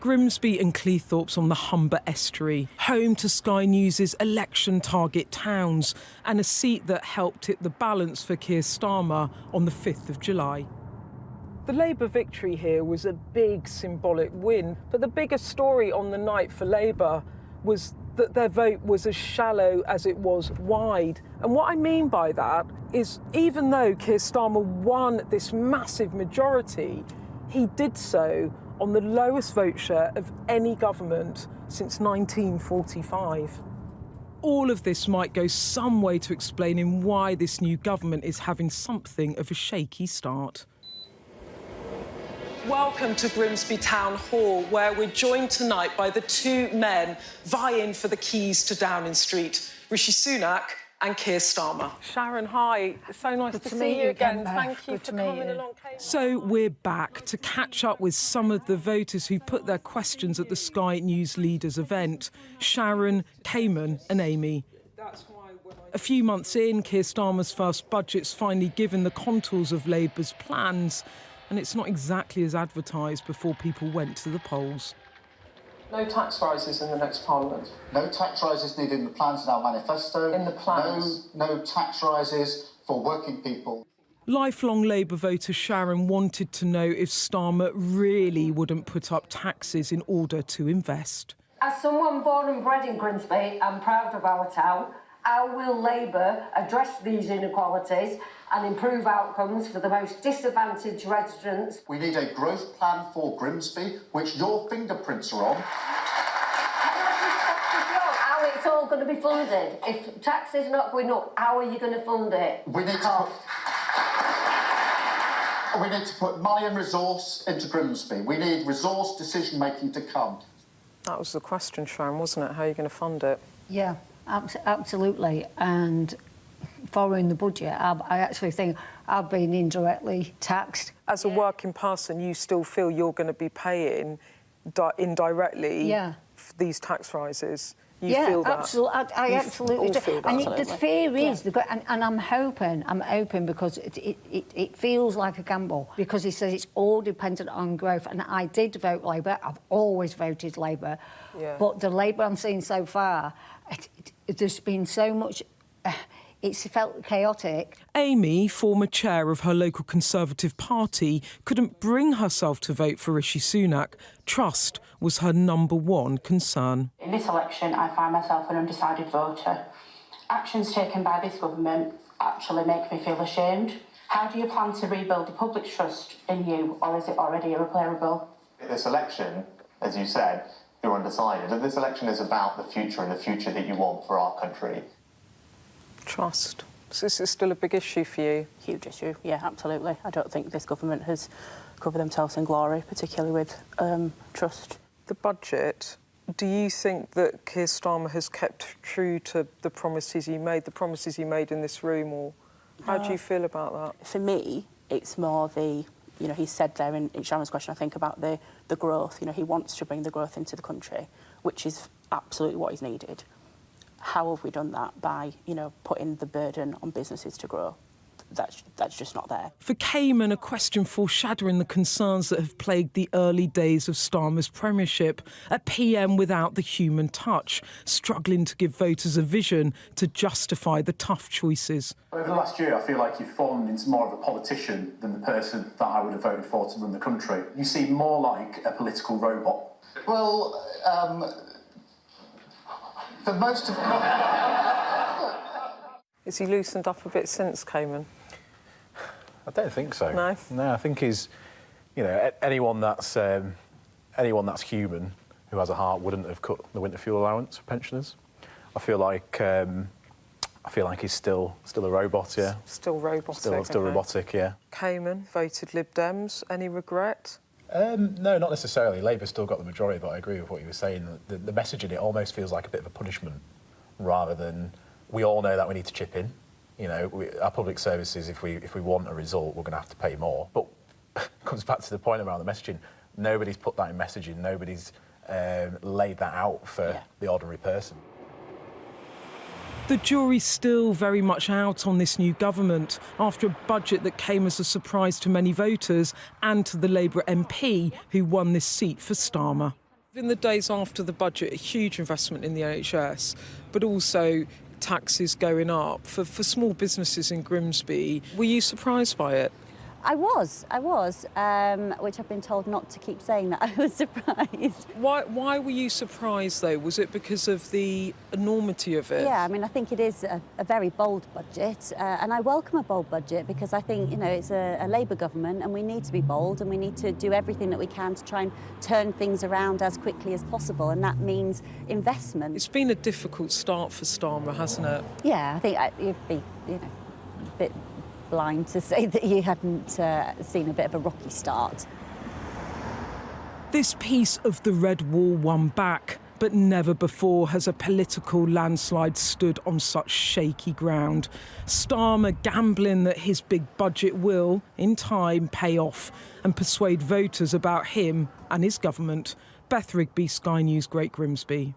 Grimsby and Cleethorpes on the Humber estuary, home to Sky News' election target towns, and a seat that helped tip the balance for Keir Starmer on the 5th of July. The Labour victory here was a big symbolic win, but the biggest story on the night for Labour was that their vote was as shallow as it was wide. And what I mean by that is, even though Keir Starmer won this massive majority, he did so on the lowest vote share of any government since 1945. All of this might go some way to explaining why this new government is having something of a shaky start. Welcome to Grimsby Town Hall, where we're joined tonight by the two men vying for the keys to Downing Street, Rishi Sunak and Keir Starmer. Sharon, hi. It's so nice to see you again. Thank you for coming along. So we're back to catch up with some of the voters who put their questions at the Sky News Leaders event, Sharon, Cayman and Amy. A few months in, Keir Starmer's first budget's finally given the contours of Labour's plans, and it's not exactly as advertised before people went to the polls. No tax rises in the next Parliament. No tax rises needed in the plans in our manifesto. In the plans. No tax rises for working people. Lifelong Labour voter Sharon wanted to know if Starmer really wouldn't put up taxes in order to invest. As someone born and bred in Grimsby, I'm proud of our town. How will Labour address these inequalities and improve outcomes for the most disadvantaged residents? We need a growth plan for Grimsby, which your fingerprints are on. How it's all going to be funded? If tax is not going up, how are you going to fund it? We need to put money and resource into Grimsby. We need resource decision-making to come. That was the question, Sharon, wasn't it? How are you going to fund it? Yeah, absolutely. And following the budget, I actually think I've been indirectly taxed. As a working person, you still feel you're going to be paying indirectly for these tax rises? You feel that? Absolutely. I absolutely do. Feel that. And the fear is, and I'm hoping because it feels like a gamble, because he says it's all dependent on growth. And I did vote Labour. I've always voted Labour. Yeah. But the Labour I'm seeing so far, there's been so much... It's felt chaotic. Amy, former chair of her local Conservative party, couldn't bring herself to vote for Rishi Sunak. Trust was her #1 concern. In this election, I find myself an undecided voter. Actions taken by this government actually make me feel ashamed. How do you plan to rebuild the public's trust in you, or is it already irreparable? This election, as you said, you're undecided. And this election is about the future and the future that you want for our country. Trust. So this is still a big issue for you? Huge issue, yeah, absolutely. I don't think this government has covered themselves in glory, particularly with trust. The budget, do you think that Keir Starmer has kept true to the promises he made in this room, or how do you feel about that? For me, it's more the, he said there in Sharon's question, I think, about the growth. He wants to bring the growth into the country, which is absolutely what is needed. How have we done that? By, putting the burden on businesses to grow. That's just not there. For Cayman, a question foreshadowing the concerns that have plagued the early days of Starmer's premiership. A PM without the human touch, struggling to give voters a vision to justify the tough choices. Over the last year, I feel like you've fallen into more of a politician than the person that I would have voted for to run the country. You seem more like a political robot. Well, for most of... Has he loosened up a bit since Cayman? I don't think so. No? No, I think he's, anyone that's human who has a heart wouldn't have cut the winter fuel allowance for pensioners. I feel like he's still a robot, yeah. Still robotic. Still robotic, yeah. Cayman voted Lib Dems. Any regret? No, not necessarily. Labour's still got the majority, but I agree with what you were saying. The message in it almost feels like a bit of a punishment, rather than we all know that we need to chip in. Our public services, if we want a result, we're going to have to pay more. But it comes back to the point around the messaging. Nobody's put that in messaging. Nobody's laid that out for the ordinary person. The jury's still very much out on this new government after a budget that came as a surprise to many voters and to the Labour MP who won this seat for Starmer. In the days after the budget, a huge investment in the NHS, but also taxes going up for small businesses in Grimsby. Were you surprised by it? I was, which I've been told not to keep saying that I was surprised. Why were you surprised, though? Was it because of the enormity of it? Yeah, I mean, I think it is a very bold budget, and I welcome a bold budget because I think, you know, it's a Labour government and we need to be bold and we need to do everything that we can to try and turn things around as quickly as possible, and that means investment. It's been a difficult start for Starmer, hasn't it? Yeah, I think you'd be, you know, a bit blind to say that you hadn't seen a bit of a rocky start. This piece of the Red Wall won back, but never before has a political landslide stood on such shaky ground. Starmer gambling that his big budget will, in time, pay off and persuade voters about him and his government. Beth Rigby, Sky News, Great Grimsby.